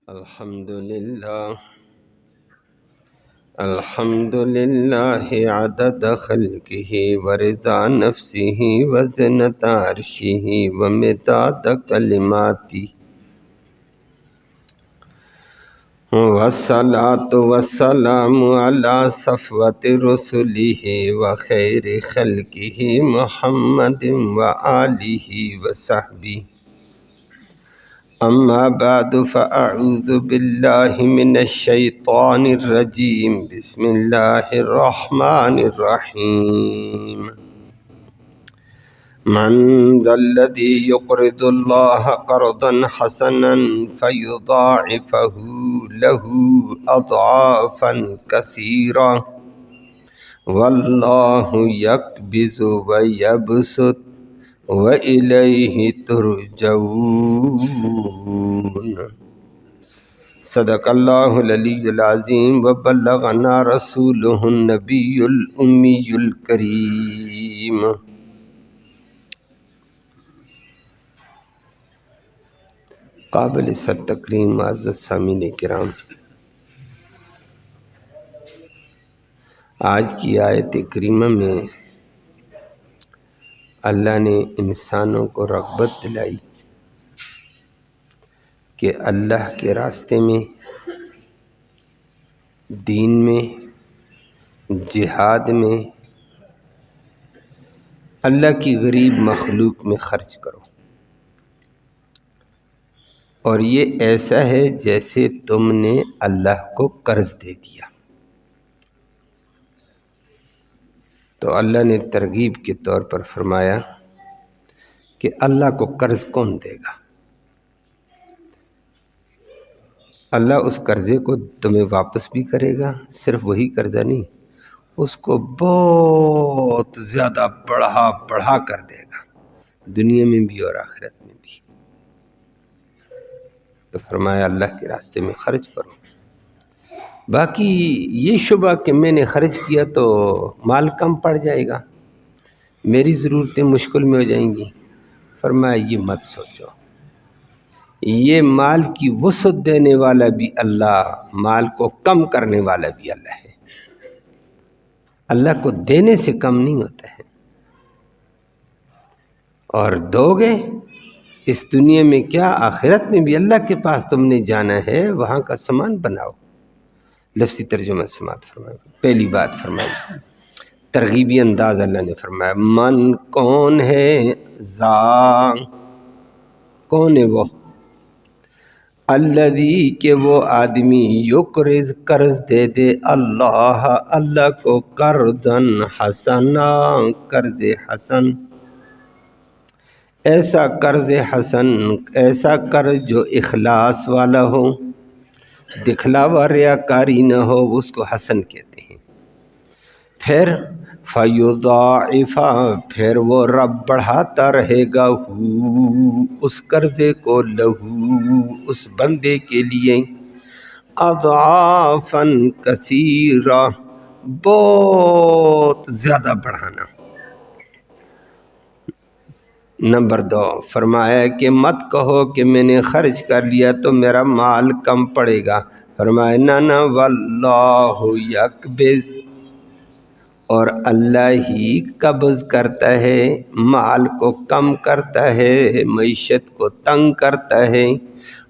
الحمد للہ عدد خلقہ ورضا نفسہ وزنة عرشہ ومداد کلماتہ والصلاة والسلام علی صفوت رسلہ وخیر خلقہ محمد وآلہ وصحبہ اما بعد فاعوذ باللہ من الشیطان الرجیم بسم اللہ الرحمن الرحیم من ذا الذی یقرض اللہ قرضا حسنا فیضاعفہ له اضعافا کثیرا واللہ یقبض ویبسط وَإِلَيْهِ تُرْجَعُونَ صدق اللہ العلی العظیم وبلغنا رسولہ النبی الامی الکریم۔ قابل صد تکریم معزز سامعین کرام، آج کی آیت کریمہ میں اللہ نے انسانوں کو رغبت دلائی کہ اللہ کے راستے میں، دین میں، جہاد میں اللہ کی غریب مخلوق میں خرچ کرو، اور یہ ایسا ہے جیسے تم نے اللہ کو قرض دے دیا۔ تو اللہ نے ترغیب کے طور پر فرمایا کہ اللہ کو قرض کون دے گا؟ اللہ اس قرضے کو تمہیں واپس بھی کرے گا، صرف وہی قرضہ نہیں، اس کو بہت زیادہ بڑھا کر دے گا، دنیا میں بھی اور آخرت میں بھی۔ تو فرمایا اللہ کے راستے میں خرچ کرو۔ باقی یہ شبہ کہ میں نے خرچ کیا تو مال کم پڑ جائے گا، میری ضرورتیں مشکل میں ہو جائیں گی، فرمایا یہ مت سوچو، یہ مال کی وسعت دینے والا بھی اللہ، مال کو کم کرنے والا بھی اللہ ہے۔ اللہ کو دینے سے کم نہیں ہوتا ہے، اور دو گے اس دنیا میں کیا، آخرت میں بھی اللہ کے پاس تم نے جانا ہے، وہاں کا سامان بناؤ۔ لفظی ترجمہ سماعت فرمائے۔ پہلی بات فرمائی، ترغیبی انداز اللہ نے فرمایا، من کون ہے، کون ہے وہ، الذی کہ وہ آدمی یقرض قرض دے دے اللہ کو قرضا حسنا قرض حسن، ایسا قرض حسن، ایسا قرض جو اخلاص والا ہو، دکھلاوا ریاکاری نہ ہو، اس کو حسن کہتے ہیں۔ پھر فیضاعف، پھر وہ رب بڑھاتا رہے گا اس قرضے کو، لہو اس بندے کے لیے، اضعافا کثیرہ، بہت زیادہ بڑھانا۔ نمبر 2 فرمایا کہ مت کہو کہ میں نے خرچ کر لیا تو میرا مال کم پڑے گا، فرمایا نہ واللہ یقبض، اور اللہ ہی قبض کرتا ہے، مال کو کم کرتا ہے، معیشت کو تنگ کرتا ہے،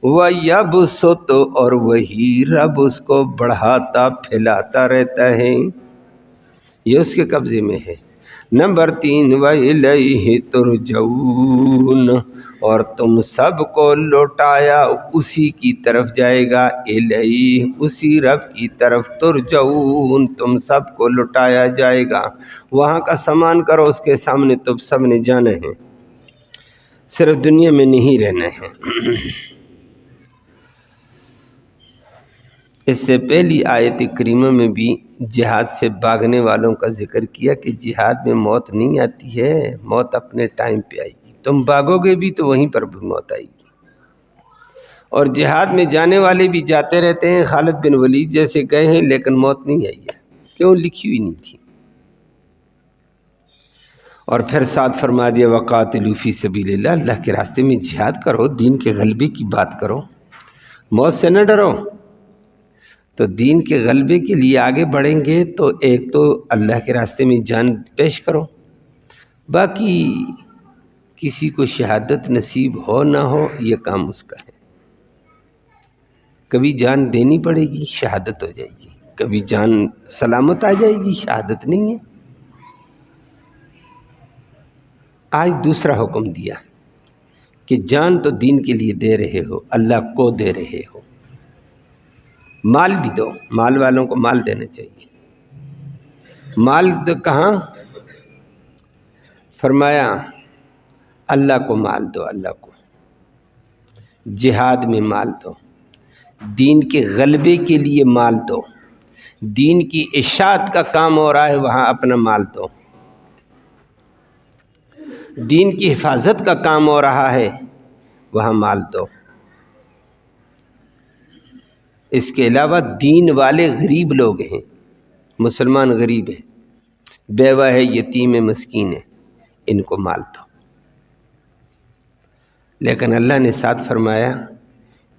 وَيَبْسُطُ، اور وہی رب اس کو بڑھاتا پھیلاتا رہتا ہے، یہ اس کے قبضے میں ہے۔ نمبر 3 وَإِلَيْهِ تُرْجَعُونَ، اور تم سب کو لوٹایا اسی کی طرف جائے گا، الیہ، اسی رب کی طرف، ترجعون، تم سب کو لوٹایا جائے گا۔ وہاں کا سامان کرو، اس کے سامنے تم سب نے جانا ہے، صرف دنیا میں نہیں رہنا ہے۔ اس سے پہلی آیت کریمہ میں بھی جہاد سے بھاگنے والوں کا ذکر کیا کہ جہاد میں موت نہیں آتی ہے، موت اپنے ٹائم پہ آئے گی، تم بھاگو گے بھی تو وہیں پر بھی موت آئے گی۔ اور جہاد میں جانے والے بھی جاتے رہتے ہیں، خالد بن ولید جیسے گئے ہیں لیکن موت نہیں آئی ہے، کیوں؟ لکھی ہوئی نہیں تھی۔ اور پھر ساتھ فرما دیا وقاتلوا فی سبیل اللہ، اللہ کے راستے میں جہاد کرو، دین کے غلبے کی بات کرو، موت سے نہ ڈرو، تو دین کے غلبے کے لیے آگے بڑھیں گے تو ایک تو اللہ کے راستے میں جان پیش کرو، باقی کسی کو شہادت نصیب ہو نہ ہو یہ کام اس کا ہے۔ کبھی جان دینی پڑے گی، شہادت ہو جائے گی، کبھی جان سلامت آ جائے گی، شہادت نہیں ہے۔ آج دوسرا حکم دیا کہ جان تو دین کے لیے دے رہے ہو، اللہ کو دے رہے ہو، مال بھی دو، مال والوں کو مال دینا چاہیے۔ مال تو کہاں؟ فرمایا اللہ کو مال دو، اللہ کو جہاد میں مال دو، دین کے غلبے کے لیے مال دو، دین کی اشاعت کا کام ہو رہا ہے وہاں اپنا مال دو، دین کی حفاظت کا کام ہو رہا ہے وہاں مال دو۔ اس کے علاوہ دین والے غریب لوگ ہیں، مسلمان غریب ہیں، بیوہ ہے، یتیم ہے، مسکین ہے، ان کو مال دو۔ لیکن اللہ نے ساتھ فرمایا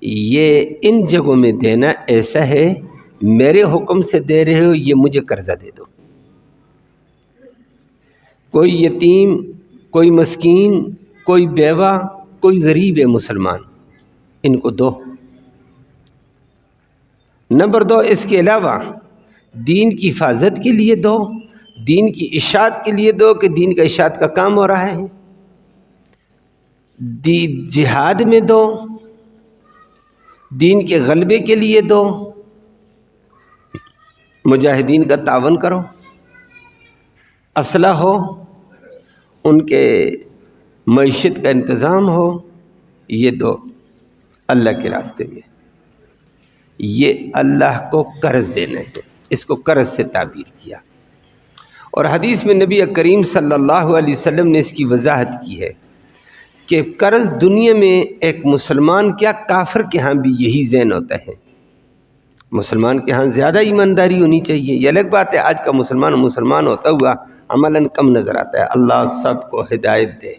یہ ان جگہوں میں دینا ایسا ہے میرے حکم سے دے رہے ہو، یہ مجھے قرضہ دے دو۔ کوئی یتیم، کوئی مسکین، کوئی بیوہ، کوئی غریب ہے مسلمان، ان کو دو۔ نمبر دو، اس کے علاوہ دین کی حفاظت کے لیے دو، دین کی اشاعت کے لیے دو کہ دین کا اشاعت کا کام ہو رہا ہے، جہاد میں دو، دین کے غلبے کے لیے دو، مجاہدین کا تعاون کرو، اسلحہ ہو، ان کے معیشت کا انتظام ہو، یہ دو اللہ کے راستے میں۔ یہ اللہ کو قرض دینا ہے، اس کو قرض سے تعبیر کیا۔ اور حدیث میں نبی کریم صلی اللہ علیہ وسلم نے اس کی وضاحت کی ہے کہ قرض دنیا میں ایک مسلمان کیا کافر کے ہاں بھی یہی ذہن ہوتا ہے، مسلمان کے ہاں زیادہ ایمانداری ہونی چاہیے۔ یہ الگ بات ہے آج کا مسلمان ہوتا ہوا عملاً کم نظر آتا ہے، اللہ سب کو ہدایت دے۔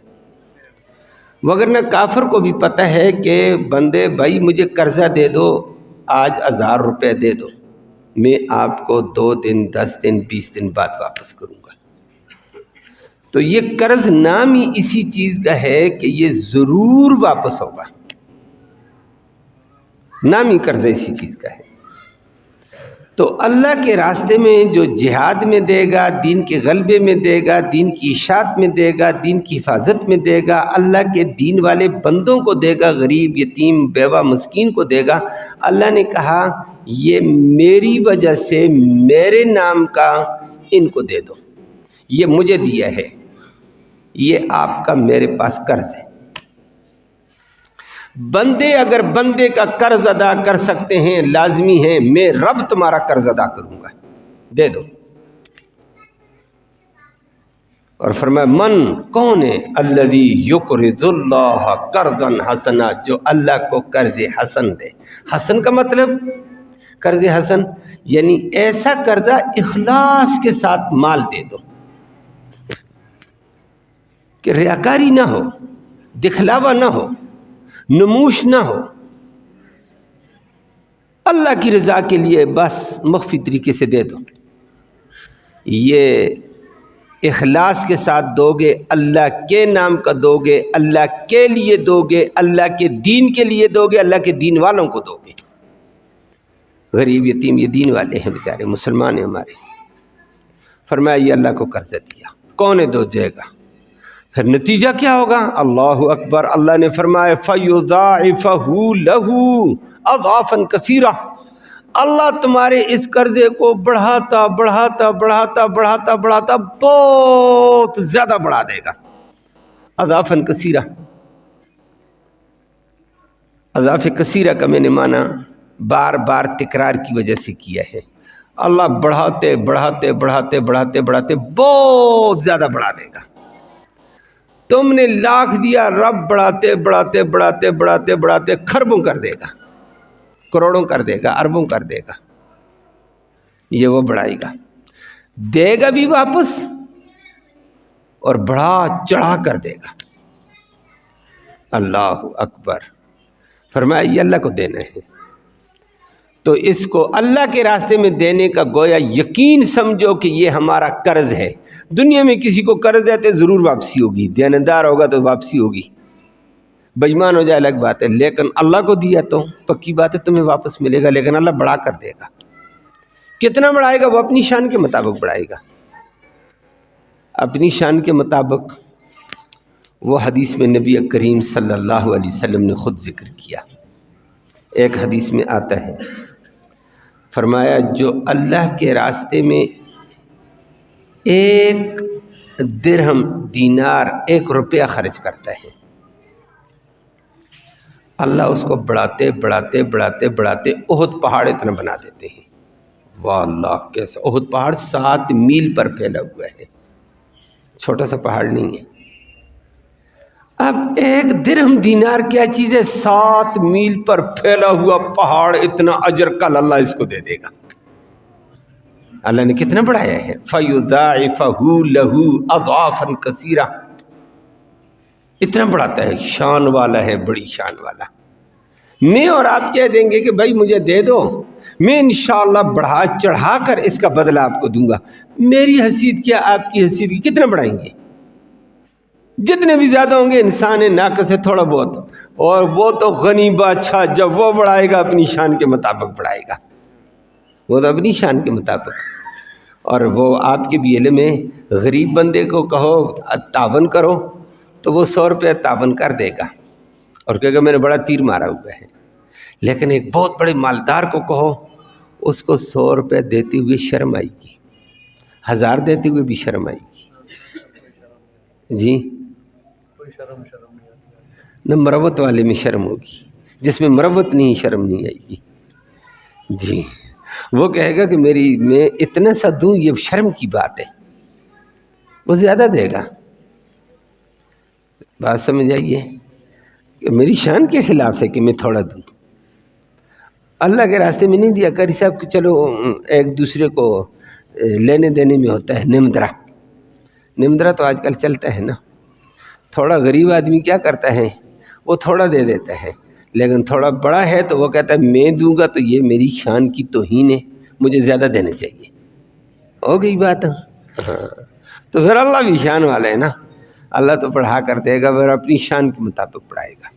وگرنہ کافر کو بھی پتہ ہے کہ بندے بھائی مجھے قرضہ دے دو، آج 1000 روپے دے دو، میں آپ کو 2 دن 10 دن 20 دن بعد واپس کروں گا۔ تو یہ قرض نام ہی اسی چیز کا ہے کہ یہ ضرور واپس ہوگا، نام ہی قرض اسی چیز کا ہے۔ تو اللہ کے راستے میں جو جہاد میں دے گا، دین کے غلبے میں دے گا، دین کی اشاعت میں دے گا، دین کی حفاظت میں دے گا، اللہ کے دین والے بندوں کو دے گا، غریب، یتیم، بیوہ، مسکین کو دے گا۔ اللہ نے کہا یہ میری وجہ سے میرے نام کا ان کو دے دو، یہ مجھے دیا ہے، یہ آپ کا میرے پاس قرض ہے۔ بندے اگر بندے کا قرض ادا کر سکتے ہیں لازمی ہیں میں رب تمہارا قرض ادا کروں گا، دے دو۔ اور فرمایا من کون ہے الذی یقرض اللہ قرضا حسنا، جو اللہ کو قرض حسن دے۔ حسن کا مطلب قرض حسن یعنی ایسا قرضہ اخلاص کے ساتھ مال دے دو کہ ریاکاری نہ ہو، دکھلاوا نہ ہو، نموش نہ ہو، اللہ کی رضا کے لیے بس مخفی طریقے سے دے دو۔ یہ اخلاص کے ساتھ دو گے، اللہ کے نام کا دو گے، اللہ کے لیے دو گے، اللہ کے دین کے لیے دو گے، اللہ کے دین والوں کو دو گے۔ غریب یتیم یہ دین والے ہیں بیچارے، مسلمان ہیں ہمارے۔ فرمایا یہ اللہ کو قرض دیا، کون ہے دو دے گا؟ پھر نتیجہ کیا ہوگا؟ اللہ اکبر، اللہ نے فرمایا فَيُضَاعِفَهُ لَهُ أَضْعَافًا كَثِيرًا، اللہ تمہارے اس قرضے کو بڑھاتا بڑھاتا بڑھاتا بڑھاتا بڑھاتا بہت زیادہ بڑھا دے گا۔ اضعافاً کثیرہ، اضعاف کثیرہ کا میں نے معنی بار بار تکرار کی وجہ سے کیا ہے۔ اللہ بڑھاتے بڑھاتے بڑھاتے بڑھاتے بڑھاتے بہت زیادہ بڑھا دے گا۔ تم نے لاکھ دیا، رب بڑھاتے بڑھاتے بڑھاتے بڑھاتے بڑھاتے خربوں کر دے گا، کروڑوں کر دے گا، اربوں کر دے گا۔ یہ وہ بڑھائے گا، دے گا بھی واپس اور بڑھا چڑھا کر دے گا۔ اللہ اکبر، فرمایا یہ اللہ کو دینا ہے۔ تو اس کو اللہ کے راستے میں دینے کا گویا یقین سمجھو کہ یہ ہمارا قرض ہے۔ دنیا میں کسی کو قرض دیتے ضرور واپسی ہوگی، دیندار ہوگا تو واپسی ہوگی، بےایمان ہو جائے الگ بات ہے، لیکن اللہ کو دیا تو پکی بات ہے تمہیں واپس ملے گا، لیکن اللہ بڑھا کر دے گا۔ کتنا بڑھائے گا؟ وہ اپنی شان کے مطابق بڑھائے گا، اپنی شان کے مطابق۔ وہ حدیث میں نبی کریم صلی اللہ علیہ وسلم نے خود ذکر کیا۔ ایک حدیث میں آتا ہے، فرمایا جو اللہ کے راستے میں ایک درہم دینار 1 روپیہ خرچ کرتا ہے، اللہ اس کو بڑھاتے بڑھاتے بڑھاتے بڑھاتے احد پہاڑ اتنا بنا دیتے ہیں۔ واہ اللہ، کیسا احد پہاڑ 7 میل پر پھیلا ہوا ہے، چھوٹا سا پہاڑ نہیں ہے۔ اب 1 درہم دینار کیا چیز ہے؟ 7 میل پر پھیلا ہوا پہاڑ، اتنا اجر کل اللہ اس کو دے دے گا۔ اللہ نے کتنا بڑھایا ہے، فَيُضَاعِفَهُ لَهُ أَضْعَافًا كَثِيرًا، اتنا بڑھاتا ہے، شان والا ہے، بڑی شان والا۔ میں اور آپ کہہ دیں گے کہ بھائی مجھے دے دو، میں انشاءاللہ بڑھا چڑھا کر اس کا بدلہ آپ کو دوں گا۔ میری حیثیت کیا، آپ کی حیثیت کی، کتنا بڑھائیں گے؟ جتنے بھی زیادہ ہوں گے انسان ناقص ہے تھوڑا بہت، اور وہ تو غنی بادشاہ جب وہ بڑھائے گا اپنی شان کے مطابق بڑھائے گا، وہ تو اپنی شان کے مطابق۔ اور وہ آپ کے بھی علم ہے، غریب بندے کو کہو تعاون کرو تو وہ 100 روپے تعاون کر دے گا اور کہے گا میں نے بڑا تیر مارا ہوا ہے، لیکن ایک بہت بڑے مالدار کو کہو، اس کو 100 روپے دیتے ہوئے شرم آئے گی، 1000 دیتے ہوئے بھی شرم آئے گی۔ جی نہ مروت والے میں شرم ہوگی، جس میں مروت نہیں شرم نہیں آئے گی۔ جی وہ کہے گا کہ میں اتنا سا دوں، یہ شرم کی بات ہے، وہ زیادہ دے گا۔ بات سمجھ آئیے کہ میری شان کے خلاف ہے کہ میں تھوڑا دوں، اللہ کے راستے میں نہیں دیا کری صاحب کہ چلو ایک دوسرے کو لینے دینے میں ہوتا ہے نمدرا تو آج کل چلتا ہے نا۔ تھوڑا غریب آدمی کیا کرتا ہے، وہ تھوڑا دے دیتا ہے، لیکن تھوڑا بڑا ہے تو وہ کہتا ہے میں دوں گا تو یہ میری شان کی توہین ہے، مجھے زیادہ دینے چاہیے۔ ہو گئی بات؟ ہاں، تو پھر اللہ بھی شان والا ہے نا، اللہ تو بڑھا کر دے گا، پھر اپنی شان کے مطابق بڑھائے گا۔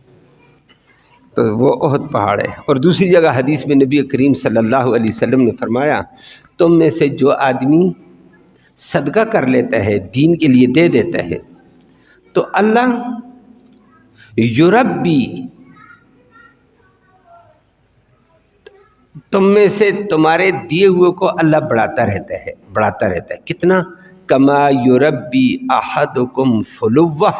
تو وہ احد پہاڑ ہے۔ اور دوسری جگہ حدیث میں نبی کریم صلی اللہ علیہ وسلم نے فرمایا تم میں سے جو آدمی صدقہ کر لیتا ہے، دین کے لیے دے دیتا ہے، تو اللہ یربی، تم میں سے تمہارے دیے ہوئے کو اللہ بڑھاتا رہتا ہے۔ کتنا؟ کما یربی احدکم فلوہ،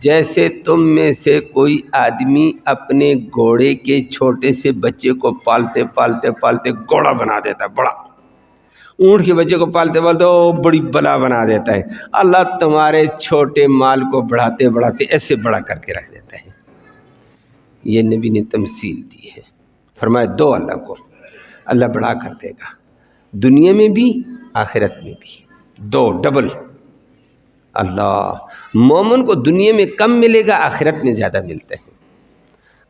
جیسے تم میں سے کوئی آدمی اپنے گھوڑے کے چھوٹے سے بچے کو پالتے پالتے پالتے گھوڑا بنا دیتا ہے، بڑا اونٹ کے بچے کو پالتے پالتے وہ بڑی بلا بنا دیتا ہے۔ اللہ تمہارے چھوٹے مال کو بڑھاتے بڑھاتے ایسے بڑا کر کے رکھ دیتا ہے۔ یہ نبی نے تمثیل دی ہے، فرمایا دو اللہ کو، اللہ بڑھا کر دے گا، دنیا میں بھی آخرت میں بھی، دو ڈبل۔ اللہ، مومن کو دنیا میں کم ملے گا، آخرت میں زیادہ ملتے ہیں۔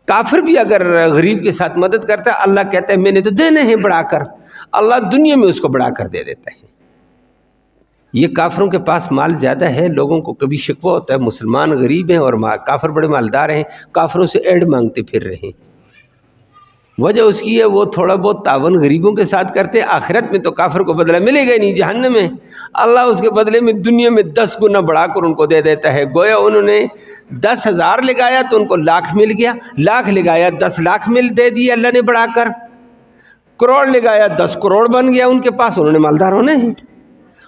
کافر بھی اگر غریب کے ساتھ مدد کرتا ہے، اللہ کہتا ہے میں نے تو دینے ہیں بڑھا کر، اللہ دنیا میں اس کو بڑھا کر دے دیتا ہے۔ یہ کافروں کے پاس مال زیادہ ہے، لوگوں کو کبھی شکوہ ہوتا ہے مسلمان غریب ہیں اور کافر بڑے مالدار ہیں، کافروں سے ایڈ مانگتے پھر رہے ہیں۔ وجہ اس کی ہے وہ تھوڑا بہت تعاون غریبوں کے ساتھ کرتے، آخرت میں تو کافر کو بدلہ ملے گا نہیں، جہنم میں اللہ اس کے بدلے میں دنیا میں 10 گنا بڑھا کر ان کو دے دیتا ہے۔ گویا انہوں نے 10,000 لگایا تو ان کو لاکھ مل گیا، لاکھ لگایا 10 لاکھ دے دیا اللہ نے بڑھا کر، کروڑ لگایا 10 کروڑ بن گیا ان کے پاس، انہوں نے مالدار ہونے ہیں۔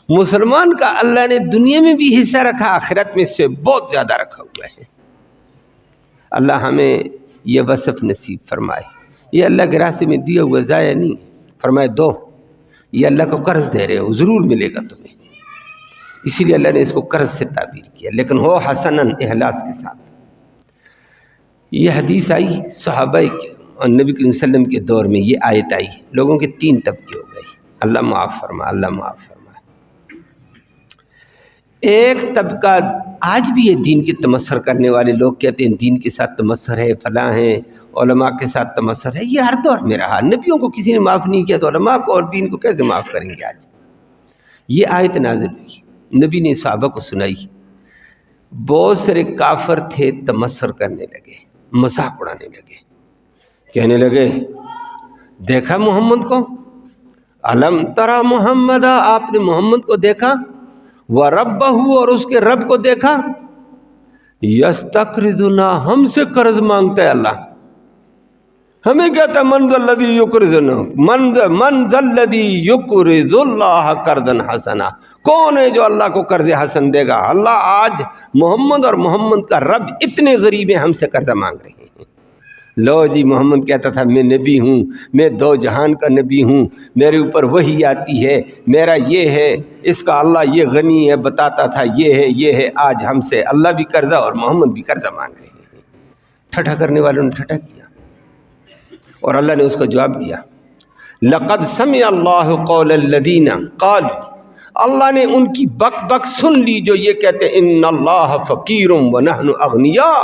مسلمان کا اللہ نے دنیا میں بھی حصہ رکھا، آخرت میں اس سے بہت زیادہ رکھا ہوا ہے۔ اللہ ہمیں یہ وصف نصیب فرمائے۔ یہ اللہ کے راستے میں دیا ہوا ضائع نہیں، فرمائے دو، یہ اللہ کو قرض دے رہے ہو، ضرور ملے گا تمہیں، اسی لیے اللہ نے اس کو قرض سے تعبیر کیا، لیکن ہو حسناً، اخلاص کے ساتھ۔ یہ حدیث آئی صحابہ اور نبی کریم صلی اللہ علیہ وسلم کے دور میں، یہ آیت آئی، لوگوں کے 3 طبقے ہو گئے، اللہ معاف فرما، اللہ معاف فرما۔ ایک طبقہ آج بھی یہ دین کے تمسخر کرنے والے لوگ کہتے ہیں دین کے ساتھ تمسخر ہے، فلاں ہیں، علماء کے ساتھ تمسخر ہے. یہ ہر دور میں رہا. نبیوں کو کسی نے معاف نہیں کیا تو علماء کو اور دین کو کیسے معاف کریں گے آج؟ یہ آیت نازل ہوئی، نبی نے صحابہ کو سنائی. بہت سارے کافر تھے، تمسخر کرنے لگے، مذاق اڑانے لگے، کہنے لگے دیکھا محمد کو، علم ترى محمد، آپ نے محمد کو دیکھا، وَرَبَّهُ، اور اس کے رب کو دیکھا، یستقرضنا، ہم سے قرض مانگتا ہے اللہ. ہمیں کہتا ہے من ذا الذی یقرضنا، من ذا الذی یقرض اللہ قرضا حسنا، کون ہے جو اللہ کو قرض حسن دے گا؟ اللہ آج محمد اور محمد کا رب اتنے غریب ہیں، ہم سے قرضہ مانگ رہے ہیں. لو جی، محمد کہتا تھا میں نبی ہوں، میں دو جہان کا نبی ہوں، میرے اوپر وحی آتی ہے، میرا یہ ہے، اس کا اللہ یہ غنی ہے، بتاتا تھا یہ ہے یہ ہے. آج ہم سے اللہ بھی قرضہ اور محمد بھی قرضہ مانگ رہے ہیں. ٹھٹھا کرنے والوں نے ٹھٹھا کیا اور اللہ نے اس کو جواب دیا. لقد سمع اللہ قول الذین قالوا، اللہ نے ان کی بک بک سن لی جو یہ کہتے ہیں ان اللہ فقیر ونحن اغنیاء،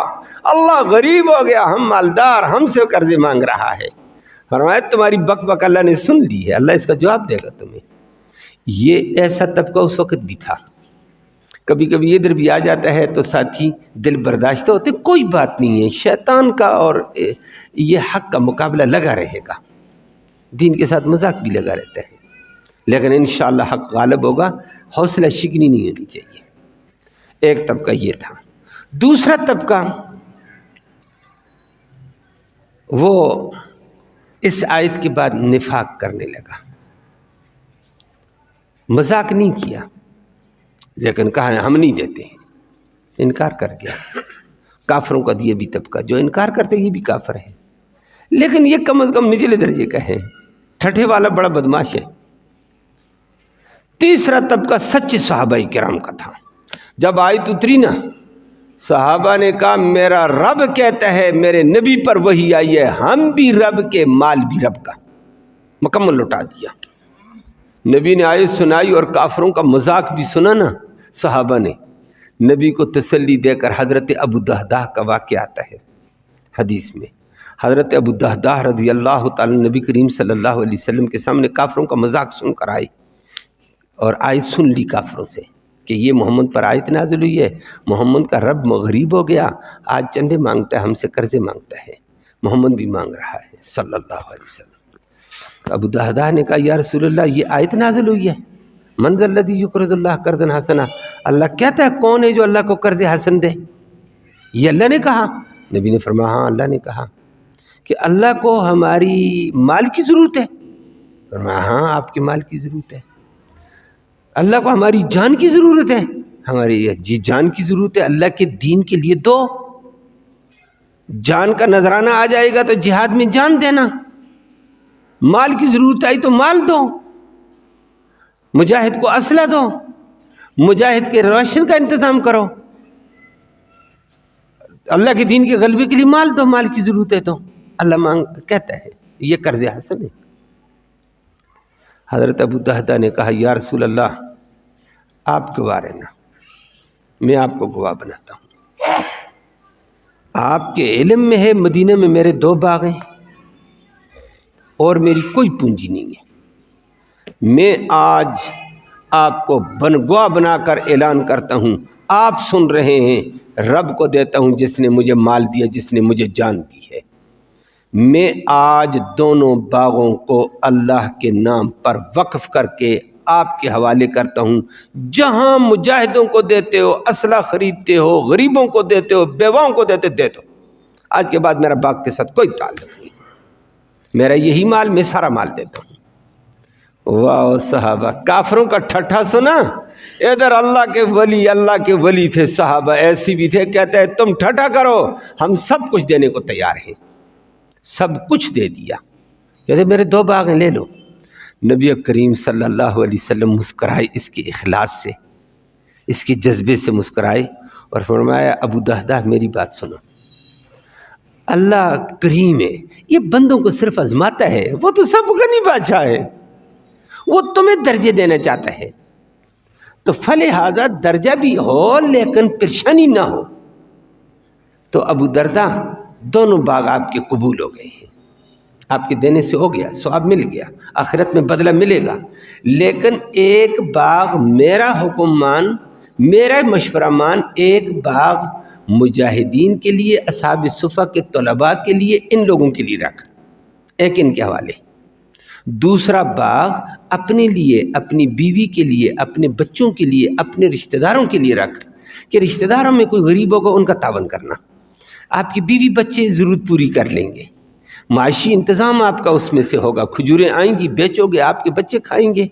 اللہ غریب ہو گیا، ہم مالدار، ہم سے قرضے مانگ رہا ہے. فرمایا تمہاری بک بک اللہ نے سن لی ہے، اللہ اس کا جواب دے گا تمہیں. یہ ایسا طبقہ اس وقت بھی تھا. کبھی کبھی ادھر بھی آ جاتا ہے تو ساتھی دل برداشتہ ہوتے، کوئی بات نہیں ہے، شیطان کا اور یہ حق کا مقابلہ لگا رہے گا، دین کے ساتھ مذاق بھی لگا رہتا ہے، لیکن انشاءاللہ حق غالب ہوگا. حوصلہ شکنی نہیں ہونی چاہیے. ایک طبقہ یہ تھا. دوسرا طبقہ وہ اس آیت کے بعد نفاق کرنے لگا. مذاق نہیں کیا لیکن کہا ہم نہیں دیتے ہیں، انکار کر گیا. کافروں کا یہ بھی طبقہ جو انکار کرتے یہ بھی کافر ہے، لیکن یہ کم از کم نچلے درجے کا ہے، ٹھٹھے والا بڑا بدماش ہے. تیسرا طبقہ سچے صحابہ کرام کا تھا. جب آیت اتری نا، صحابہ نے کہا میرا رب کہتا ہے میرے نبی پر وحی آئی ہے، ہم بھی رب کے، مال بھی رب کا، مکمل لوٹا دیا. نبی نے آیت سنائی اور کافروں کا مذاق بھی سنا نا. صحابہ نے نبی کو تسلی دے کر، حضرت ابو دہدہ کا واقعہ آتا ہے حدیث میں، حضرت ابو دہدہ رضی اللہ تعالی نبی کریم صلی اللہ علیہ وسلم کے سامنے کافروں کا مذاق سن کر آئے اور آیت سن لی کافروں سے کہ یہ محمد پر آیت نازل ہوئی ہے، محمد کا رب غریب ہو گیا، آج چندے مانگتا ہے، ہم سے قرضے مانگتا ہے، محمد بھی مانگ رہا ہے صلی اللہ علیہ وسلم. ابو دہدہ نے کہا یا رسول اللہ یہ آیت نازل ہوئی ہے، من ذا الذی یقرض اللہ قرضا حسنا، اللہ کہتا ہے کون ہے جو اللہ کو قرض حسن دے؟ یہ اللہ نے کہا؟ نبی نے فرمایا ہاں اللہ نے کہا. کہ اللہ کو ہماری مال کی ضرورت ہے؟ فرمایا ہاں آپ کے مال کی ضرورت ہے. اللہ کو ہماری جان کی ضرورت ہے؟ ہماری جی جان کی ضرورت ہے. اللہ کے دین کے لیے دو، جان کا نذرانہ آ جائے گا تو جہاد میں جان دینا، مال کی ضرورت آئی تو مال دو، مجاہد کو اسلحہ دو، مجاہد کے راشن کا انتظام کرو، اللہ کے دین کے غلبے کے لیے مال دو، مال کی ضرورت ہے تو اللہ مانگ کہتا ہے یہ قرض حسن ہے. حضرت ابو دہدہ نے کہا یا رسول اللہ آپ گواہ رہنا، میں آپ کو گواہ بناتا ہوں. آپ کے علم میں ہے مدینہ میں میرے 2 باغ ہیں اور میری کوئی پونجی نہیں ہے. میں آج آپ کو گواہ بنا کر اعلان کرتا ہوں، آپ سن رہے ہیں، رب کو دیتا ہوں جس نے مجھے مال دیا، جس نے مجھے جان دی ہے. میں آج دونوں باغوں کو اللہ کے نام پر وقف کر کے آپ کے حوالے کرتا ہوں. جہاں مجاہدوں کو دیتے ہو، اسلحہ خریدتے ہو، غریبوں کو دیتے ہو، بیواؤں کو دیتے دے دو. آج کے بعد میرا باغ کے ساتھ کوئی تعلق نہیں، میرا یہی مال، میں سارا مال دیتا ہوں. واہ صحابہ، کافروں کا ٹھٹھا سنا. ادھر اللہ کے ولی تھے صحابہ، ایسی بھی تھے کہتے ہیں تم ٹھٹھا کرو، ہم سب کچھ دینے کو تیار ہیں. سب کچھ دے دیا، کہتے میرے 2 باغ ہیں لے لو. نبی کریم صلی اللہ علیہ وسلم مسکرائے، اس کے اخلاص سے، اس کے جذبے سے مسکرائے اور فرمایا ابو دہدہ میری بات سنو، اللہ کریم ہے، یہ بندوں کو صرف آزماتا ہے، وہ تو سب غنی بادشاہ ہے، وہ تمہیں درجے دینا چاہتا ہے. تو فلہذا درجہ بھی ہو لیکن پریشانی نہ ہو۔ تو ابو درداء دونوں باغ آپ کے قبول ہو گئے ہیں، آپ کے دینے سے ہو گیا، ثواب مل گیا، آخرت میں بدلہ ملے گا۔ لیکن ایک باغ میرا حکم مان، میرا مشورہ مان، ایک باغ مجاہدین کے لیے، اصحاب صفہ کے طلباء کے لیے، ان لوگوں کے لیے رکھ، ایک ان کے حوالے۔ دوسرا باغ اپنے لیے، اپنی بیوی کے لیے، اپنے بچوں کے لیے، اپنے رشتہ داروں کے لیے رکھ، کہ رشتہ داروں میں کوئی غریب ہوگا ان کا تعاون کرنا، آپ کی بیوی بچے ضرورت پوری کر لیں گے، معاشی انتظام آپ کا اس میں سے ہوگا، کھجوریں آئیں گی بیچو گے، آپ کے بچے کھائیں گے،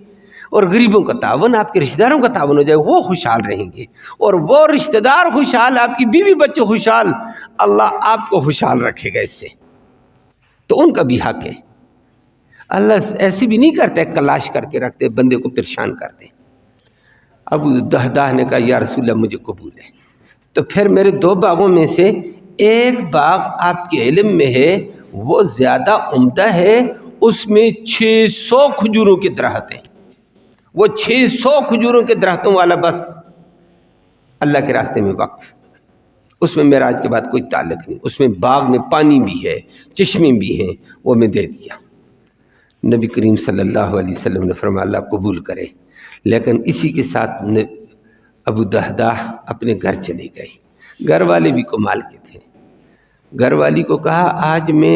اور غریبوں کا تعاون، آپ کے رشتہ داروں کا تعاون ہو جائے، وہ خوشحال رہیں گے، اور وہ رشتہ دار خوشحال، آپ کی بیوی بچے خوشحال، اللہ آپ کو خوشحال رکھے گا اس سے۔ تو ان کا بھی حق ہے، اللہ ایسی بھی نہیں کرتے کلاش کر کے رکھتے، بندے کو پریشان کرتے۔ ابو دہدہ نے کہا یا رسول اللہ مجھے قبول ہے، تو پھر میرے 2 باغوں میں سے ایک باغ آپ کے علم میں ہے، وہ زیادہ عمدہ ہے، اس میں 600 کھجوروں کے درخت ہیں، وہ 600 کھجوروں کے درختوں والا بس اللہ کے راستے میں وقف، اس میں معراج کے بعد کوئی تعلق نہیں، اس میں باغ میں پانی بھی ہے، چشمے بھی ہیں، وہ میں دے دیا۔ نبی کریم صلی اللہ علیہ وسلم نے فرمایا اللہ قبول کرے، لیکن اسی کے ساتھ ابو دہدہ اپنے گھر چلے گئے۔ گھر والے بھی کمال کے تھے، گھر والی کو کہا آج میں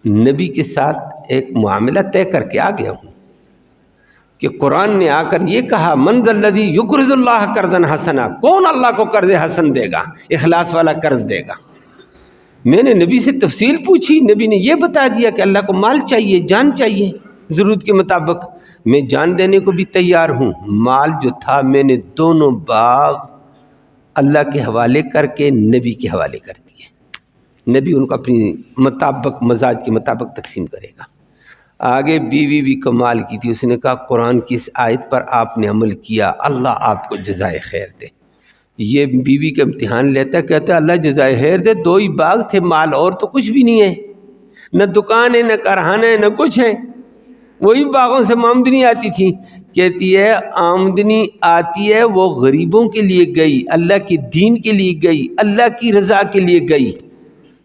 نبی کے ساتھ ایک معاملہ طے کر کے آ گیا ہوں کہ قرآن نے آ کر یہ کہا من ذا الذی یقرض اللہ قرضا حسنا، کون اللہ کو قرض حسن دے گا، اخلاص والا قرض دے گا۔ میں نے نبی سے تفصیل پوچھی، نبی نے یہ بتا دیا کہ اللہ کو مال چاہیے، جان چاہیے، ضرورت کے مطابق میں جان دینے کو بھی تیار ہوں۔ مال جو تھا میں نے دونوں باغ اللہ کے حوالے کر کے نبی کے حوالے کر دیے، نبی ان کو اپنی مطابق، مزاج کے مطابق تقسیم کرے گا۔ آگے بیوی بھی کمال کی تھی، اس نے کہا قرآن کی اس آیت پر آپ نے عمل کیا، اللہ آپ کو جزائے خیر دے۔ یہ بیوی کا امتحان لیتا، کہتا اللہ جزائے خیر دے، 2 ہی باغ تھے، مال اور تو کچھ بھی نہیں ہے، نہ دکان ہے، نہ کارخانہ ہے، نہ کچھ ہے، وہی باغوں سے آمدنی آتی تھی۔ کہتی ہے آمدنی آتی ہے وہ غریبوں کے لیے گئی، اللہ کے دین کے لیے گئی، اللہ کی رضا کے لیے گئی۔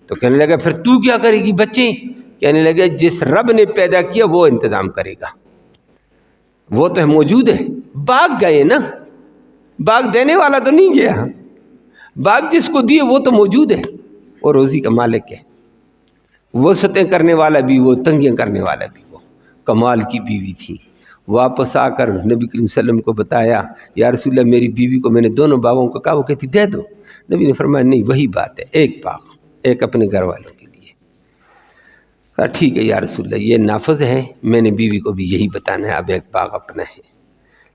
تو کہنے لگا پھر تو کیا کرے گی بچے؟ کہنے لگے جس رب نے پیدا کیا وہ انتظام کرے گا، وہ تو موجود ہے۔ باغ گئے نا، باغ دینے والا تو نہیں گیا، باغ جس کو دیے وہ تو موجود ہے، اور روزی کا مالک ہے، وسعتیں کرنے والا بھی وہ، تنگیاں کرنے والا بھی وہ۔ کمال کی بیوی تھی، واپس آ کر نبی کریم صلی اللہ علیہ وسلم کو بتایا یا رسول اللہ میری بیوی کو میں نے دونوں باغوں کو کہا، وہ کہتی دے دو۔ نبی نے فرمایا نہیں وہی بات ہے، ایک باغ، ایک اپنے گھر والوں کے لیے۔ کہا ٹھیک ہے یا رسول اللہ یہ نافذ ہے، میں نے بیوی کو بھی یہی بتانا ہے، اب ایک باغ اپنا ہے۔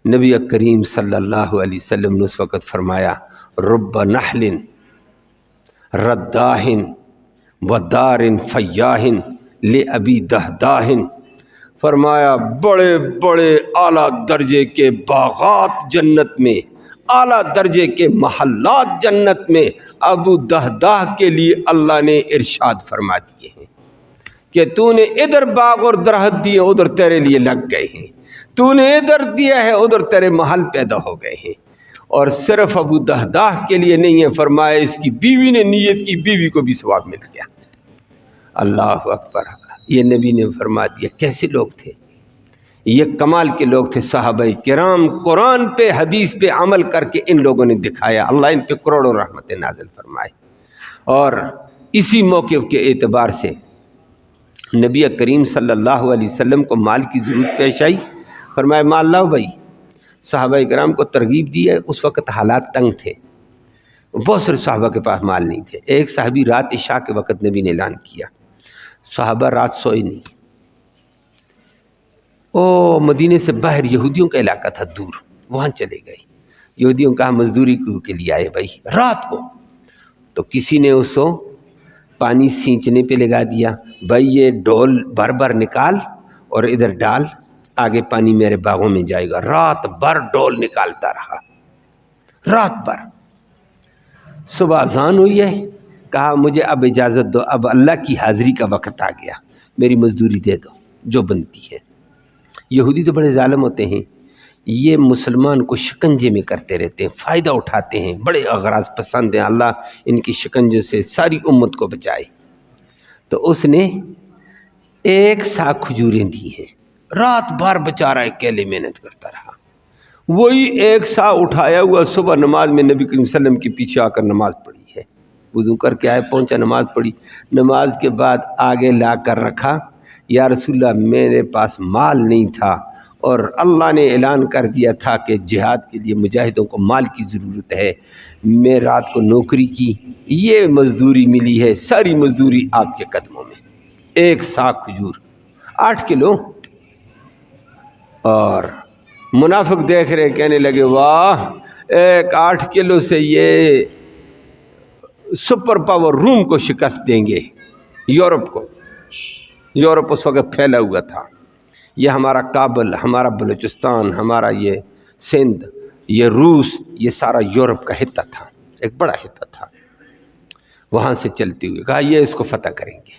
نبی کریم صلی اللہ علیہ وسلم نے اس وقت فرمایا رب نحل رداہ ودار فیاہ لأبی دہداہ، فرمایا بڑے بڑے اعلیٰ درجے کے باغات جنت میں، اعلیٰ درجے کے محلات جنت میں ابو دہداہ کے لیے اللہ نے ارشاد فرما دیے ہیں کہ تو نے ادھر باغ اور درخت دیے، ادھر تیرے لیے لگ گئے ہیں، تو نے ادھر دیا ہے ادھر تیرے محل پیدا ہو گئے ہیں۔ اور صرف ابو دہداہ کے لیے نہیں ہے، فرمایا اس کی بیوی نے نیت کی، بیوی کو بھی ثواب مل گیا۔ اللہ اکبر، یہ نبی نے فرما دیا۔ کیسے لوگ تھے یہ؟ کمال کے لوگ تھے صحابہ کرام، قرآن پہ حدیث پہ عمل کر کے ان لوگوں نے دکھایا، اللہ ان پہ کروڑوں رحمتیں نازل فرمائے۔ اور اسی موقع کے اعتبار سے نبی کریم صلی اللہ علیہ وسلم کو مال کی ضرورت پیش آئی، فرمایا مال لاؤ بھائی۔ صحابہ کرام کو ترغیب دی ہے، اس وقت حالات تنگ تھے، بہت سارے صحابہ کے پاس مال نہیں تھے۔ ایک صحابی رات عشاء کے وقت نبی نے اعلان کیا، صحابہ رات سوئے نہیں، مدینے سے باہر یہودیوں کا علاقہ تھا دور، وہاں چلے گئے۔ یہودیوں کہا مزدوری کے لیے آئے بھائی رات کو، تو کسی نے اس کو پانی سینچنے پہ لگا دیا، بھائی یہ ڈول بھر بھر نکال اور ادھر ڈال، آگے پانی میرے باغوں میں جائے گا۔ رات بھر ڈول نکالتا رہا، رات بھر۔ صبح اذان ہوئی ہے، کہا مجھے اب اجازت دو، اب اللہ کی حاضری کا وقت آ گیا، میری مزدوری دے دو جو بنتی ہے۔ یہودی تو بڑے ظالم ہوتے ہیں، یہ مسلمان کو شکنجے میں کرتے رہتے ہیں، فائدہ اٹھاتے ہیں، بڑے اغراض پسند ہیں، اللہ ان کی شکنجوں سے ساری امت کو بچائے۔ تو اس نے 1 سا کھجوریں دی ہیں، رات بھر بیچارہ اکیلے محنت کرتا رہا، وہی 1 سا اٹھایا ہوا صبح نماز میں نبی کریم صلی اللہ علیہ وسلم کے پیچھے آ کر نماز پڑھی ہے، وضو کر کے آئے، پہنچا، نماز پڑھی، نماز کے بعد آگے لا کر رکھا، یا رسول اللہ میرے پاس مال نہیں تھا، اور اللہ نے اعلان کر دیا تھا کہ جہاد کے لیے مجاہدوں کو مال کی ضرورت ہے، میں رات کو نوکری کی، یہ مزدوری ملی ہے، ساری مزدوری آپ کے قدموں میں، 1 سا کھجور 8 کلو۔ اور منافق دیکھ رہے، کہنے لگے واہ، 8 کلو سے یہ سپر پاور روم کو شکست دیں گے، یورپ کو۔ یورپ اس وقت پھیلا ہوا تھا، یہ ہمارا کابل، ہمارا بلوچستان، ہمارا یہ سندھ، یہ روس، یہ سارا یورپ کا حصہ تھا، ایک بڑا حصہ تھا، وہاں سے چلتے ہوئے کہا یہ اس کو فتح کریں گے،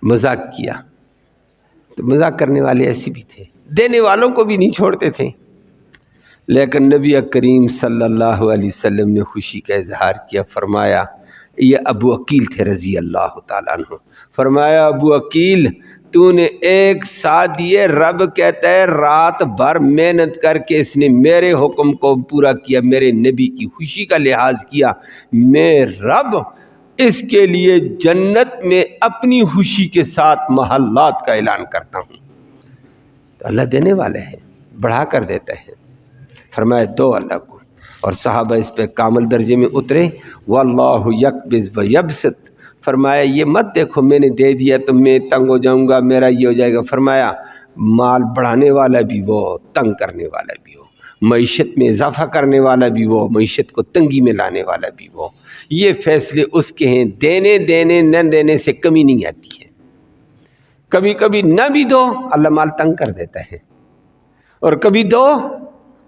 مذاق کیا۔ تو مذاق کرنے والے ایسے بھی تھے، دینے والوں کو بھی نہیں چھوڑتے تھے، لیکن نبی کریم صلی اللہ علیہ وسلم نے خوشی کا اظہار کیا، فرمایا، یہ ابو عقیل تھے رضی اللہ تعالیٰ عنہ، فرمایا ابو عقیل تو نے 1 سا دیے، رب کہتا ہے رات بھر محنت کر کے اس نے میرے حکم کو پورا کیا، میرے نبی کی خوشی کا لحاظ کیا، میں رب اس کے لیے جنت میں اپنی خوشی کے ساتھ محلات کا اعلان کرتا ہوں۔ تو اللہ دینے والا ہے، بڑھا کر دیتا ہے، فرمایا دو اللہ کو، اور صحابہ اس پہ کامل درجے میں اترے، واللہ یقبض و یبسط، فرمایا یہ مت دیکھو میں نے دے دیا تو میں تنگ ہو جاؤں گا، میرا یہ ہو جائے گا، فرمایا مال بڑھانے والا بھی وہ، تنگ کرنے والا بھی وہ، معیشت میں اضافہ کرنے والا بھی وہ، معیشت کو تنگی میں لانے والا بھی وہ، یہ فیصلے اس کے ہیں، دینے نہ دینے سے کمی نہیں آتی ہے، کبھی کبھی نہ بھی دو اللہ مال تنگ کر دیتا ہے، اور کبھی دو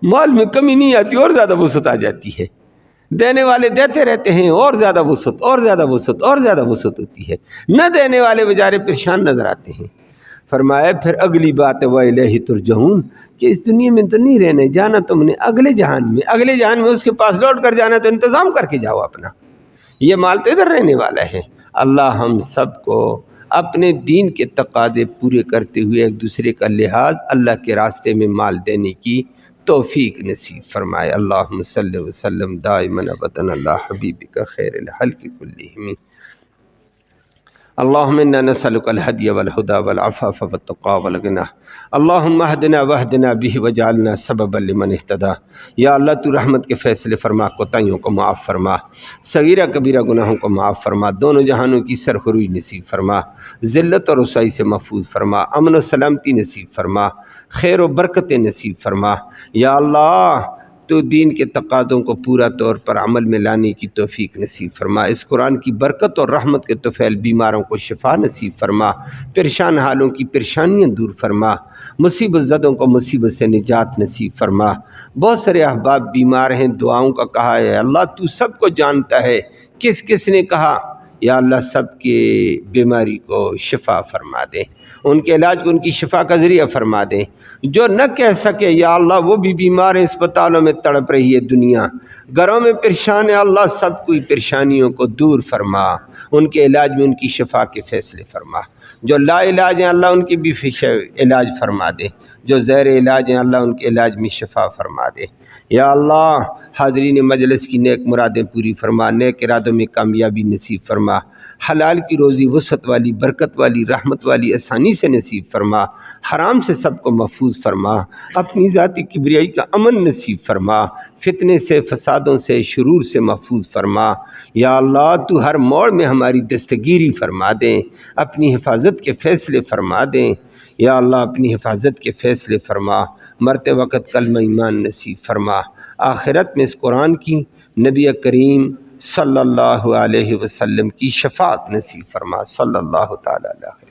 مال میں کمی نہیں آتی، اور زیادہ وسعت آ جاتی ہے، دینے والے دیتے رہتے ہیں، اور زیادہ وسعت، اور زیادہ وسعت، اور زیادہ وسعت ہوتی ہے، نہ دینے والے بیچارے پریشان نظر آتے ہیں۔ فرمایا پھر اگلی بات ہے وَإِلَيْهِ تُرْجَعُونَ، کہ اس دنیا میں تو نہیں رہنے، جانا تم نے اگلے جہان میں اس کے پاس لوٹ کر جانا، تو انتظام کر کے جاؤ اپنا، یہ مال تو ادھر رہنے والا ہے۔ اللہ ہم سب کو اپنے دین کے تقاضے پورے کرتے ہوئے ایک دوسرے کا لحاظ اللہ کے راستے میں مال دینے کی توفیق نصیب فرمائے۔ اللہم صلی وسلم دائما ابدا علی حبیبک خیر الخلق کلہم۔ اللہم انا نسألک الہدی والہدی والعفاف والتقی والغنی، اللہم اہدنا واہدنا بہ وجعلنا سببا لمن اہتدی۔ یا اللہ تو رحمت کے فیصلے فرما، کوتاہیوں کو معاف فرما، صغیرہ کبیرہ گناہوں کو معاف فرما، دونوں جہانوں کی سرخروئی نصیب فرما، ذلت اور رسوائی سے محفوظ فرما، امن و سلامتی نصیب فرما، خیر و برکت نصیب فرما۔ یا اللہ تو دین کے تقاضوں کو پورا طور پر عمل میں لانے کی توفیق نصیب فرما، اس قرآن کی برکت اور رحمت کے طفیل بیماروں کو شفا نصیب فرما، پریشان حالوں کی پریشانیاں دور فرما، مصیبت زدوں کو مصیبت سے نجات نصیب فرما۔ بہت سارے احباب بیمار ہیں، دعاؤں کا کہا ہے، اللہ تو سب کو جانتا ہے کس کس نے کہا، یا اللہ سب کے بیماری کو شفا فرما دے، ان کے علاج کو ان کی شفا کا ذریعہ فرما دیں، جو نہ کہہ سکے یا اللہ وہ بھی بیمار ہیں، اسپتالوں میں تڑپ رہی ہے دنیا، گھروں میں پریشان ہے، اللہ سب کوئی پریشانیوں کو دور فرما، ان کے علاج میں ان کی شفا کے فیصلے فرما، جو لا علاج ہیں اللہ ان کی بھی علاج فرما دے، جو زیر علاج ہیں اللہ ان کے علاج میں شفا فرما دے۔ یا اللہ حاضرین مجلس کی نیک مرادیں پوری فرما، نیک ارادوں میں کامیابی نصیب فرما، حلال کی روزی وسعت والی، برکت والی، رحمت والی آسانی سے نصیب فرما، حرام سے سب کو محفوظ فرما، اپنی ذاتی کبریائی کا امن نصیب فرما، فتنے سے، فسادوں سے، شرور سے محفوظ فرما۔ یا اللہ تو ہر موڑ میں ہماری دستگیری فرما دیں، اپنی حفاظت کے فیصلے فرما دیں، یا اللہ اپنی حفاظت کے فیصلے فرما، مرتے وقت کلمہ ایمان نصیب فرما، آخرت میں اس قرآن کی، نبی کریم صلی اللہ علیہ وسلم کی شفاعت نصیب فرما، صلی اللہ تعالی علیہ وسلم۔